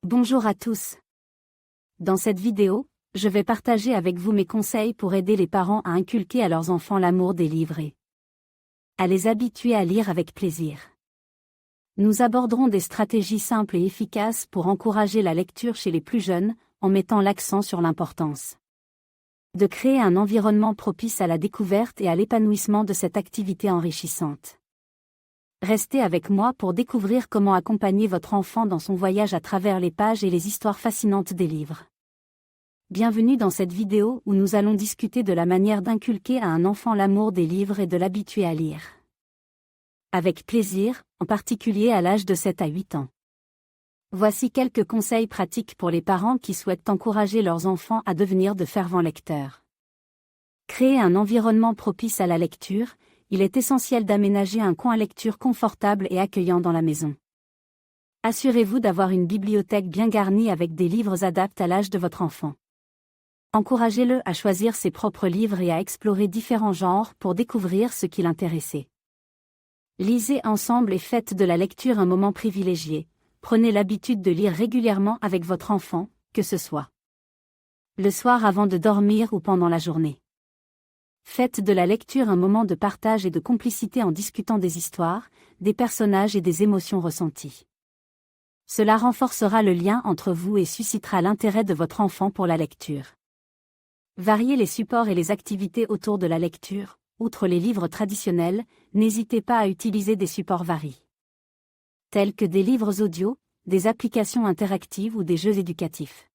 Bonjour à tous. Dans cette vidéo, je vais partager avec vous mes conseils pour aider les parents à inculquer à leurs enfants l'amour des livres et à les habituer à lire avec plaisir. Nous aborderons des stratégies simples et efficaces pour encourager la lecture chez les plus jeunes, en mettant l'accent sur l'importance de créer un environnement propice à la découverte et à l'épanouissement de cette activité enrichissante. Restez avec moi pour découvrir comment accompagner votre enfant dans son voyage à travers les pages et les histoires fascinantes des livres. Bienvenue dans cette vidéo où nous allons discuter de la manière d'inculquer à un enfant l'amour des livres et de l'habituer à lire avec plaisir, en particulier à l'âge de 7 à 8 ans. Voici quelques conseils pratiques pour les parents qui souhaitent encourager leurs enfants à devenir de fervents lecteurs. Créer un environnement propice à la lecture. Il est essentiel d'aménager un coin lecture confortable et accueillant dans la maison. Assurez-vous d'avoir une bibliothèque bien garnie avec des livres adaptés à l'âge de votre enfant. Encouragez-le à choisir ses propres livres et à explorer différents genres pour découvrir ce qui l'intéresse. Lisez ensemble et faites de la lecture un moment privilégié. Prenez l'habitude de lire régulièrement avec votre enfant, que ce soit le soir avant de dormir ou pendant la journée. Faites de la lecture un moment de partage et de complicité en discutant des histoires, des personnages et des émotions ressenties. Cela renforcera le lien entre vous et suscitera l'intérêt de votre enfant pour la lecture. Variez les supports et les activités autour de la lecture. Outre les livres traditionnels, n'hésitez pas à utiliser des supports variés, tels que des livres audio, des applications interactives ou des jeux éducatifs.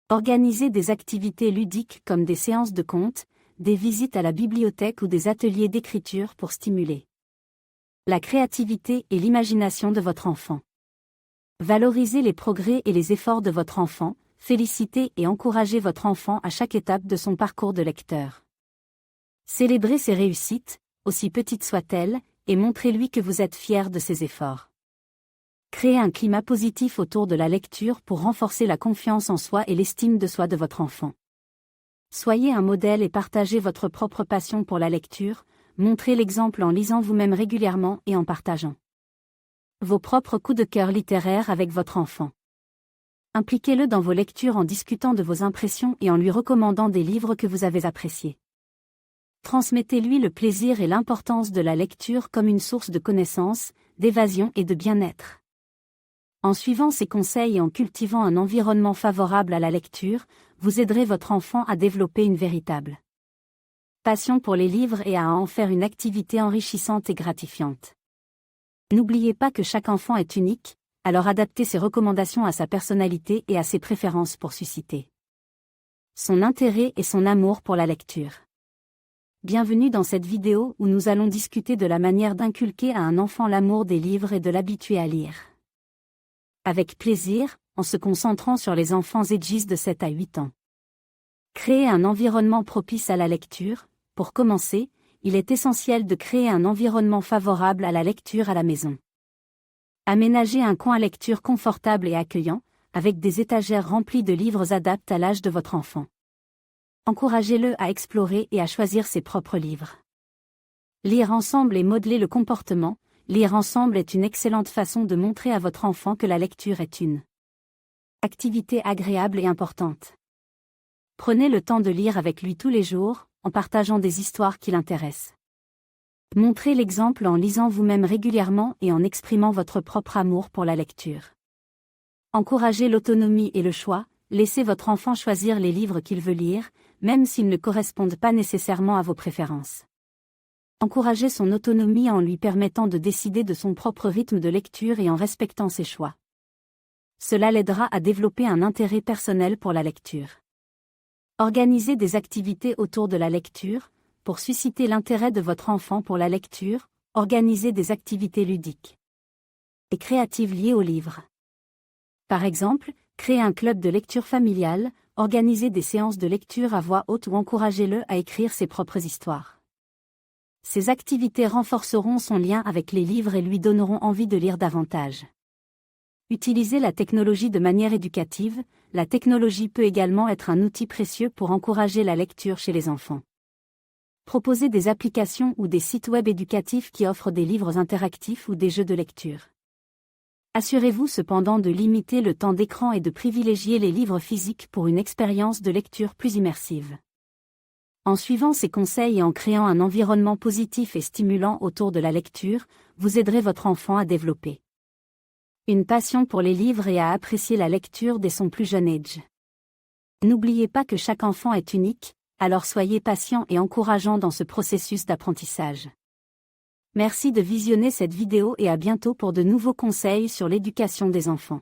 Organisez des activités ludiques comme des séances de contes, des visites à la bibliothèque ou des ateliers d'écriture pour stimuler la créativité et l'imagination de votre enfant. Valorisez les progrès et les efforts de votre enfant, félicitez et encouragez votre enfant à chaque étape de son parcours de lecteur. Célébrez ses réussites, aussi petites soient-elles, et montrez-lui que vous êtes fier de ses efforts. Créez un climat positif autour de la lecture pour renforcer la confiance en soi et l'estime de soi de votre enfant. Soyez un modèle et partagez votre propre passion pour la lecture, montrez l'exemple en lisant vous-même régulièrement et en partageant vos propres coups de cœur littéraires avec votre enfant. Impliquez-le dans vos lectures en discutant de vos impressions et en lui recommandant des livres que vous avez appréciés. Transmettez-lui le plaisir et l'importance de la lecture comme une source de connaissances, d'évasion et de bien-être. En suivant ces conseils et en cultivant un environnement favorable à la lecture, vous aiderez votre enfant à développer une véritable passion pour les livres et à en faire une activité enrichissante et gratifiante. N'oubliez pas que chaque enfant est unique, alors adaptez ses recommandations à sa personnalité et à ses préférences pour susciter son intérêt et son amour pour la lecture. Bienvenue dans cette vidéo où nous allons discuter de la manière d'inculquer à un enfant l'amour des livres et de l'habituer à lire avec plaisir, en se concentrant sur les enfants âgés de 7 à 8 ans. Créer un environnement propice à la lecture. Pour commencer, il est essentiel de créer un environnement favorable à la lecture à la maison. Aménagez un coin lecture confortable et accueillant, avec des étagères remplies de livres adaptés à l'âge de votre enfant. Encouragez-le à explorer et à choisir ses propres livres. Lire ensemble et modeler le comportement. Lire ensemble est une excellente façon de montrer à votre enfant que la lecture est une activité agréable et importante. Prenez le temps de lire avec lui tous les jours, en partageant des histoires qui l'intéressent. Montrez l'exemple en lisant vous-même régulièrement et en exprimant votre propre amour pour la lecture. Encouragez l'autonomie et le choix, laissez votre enfant choisir les livres qu'il veut lire, même s'ils ne correspondent pas nécessairement à vos préférences. Encouragez son autonomie en lui permettant de décider de son propre rythme de lecture et en respectant ses choix. Cela l'aidera à développer un intérêt personnel pour la lecture. Organisez des activités autour de la lecture. Pour susciter l'intérêt de votre enfant pour la lecture, organisez des activités ludiques et créatives liées aux livres. Par exemple, créez un club de lecture familiale, organisez des séances de lecture à voix haute ou encouragez-le à écrire ses propres histoires. Ces activités renforceront son lien avec les livres et lui donneront envie de lire davantage. Utilisez la technologie de manière éducative. La technologie peut également être un outil précieux pour encourager la lecture chez les enfants. Proposez des applications ou des sites web éducatifs qui offrent des livres interactifs ou des jeux de lecture. Assurez-vous cependant de limiter le temps d'écran et de privilégier les livres physiques pour une expérience de lecture plus immersive. En suivant ces conseils et en créant un environnement positif et stimulant autour de la lecture, vous aiderez votre enfant à développer une passion pour les livres et à apprécier la lecture dès son plus jeune âge. N'oubliez pas que chaque enfant est unique, alors soyez patient et encourageant dans ce processus d'apprentissage. Merci de visionner cette vidéo et à bientôt pour de nouveaux conseils sur l'éducation des enfants.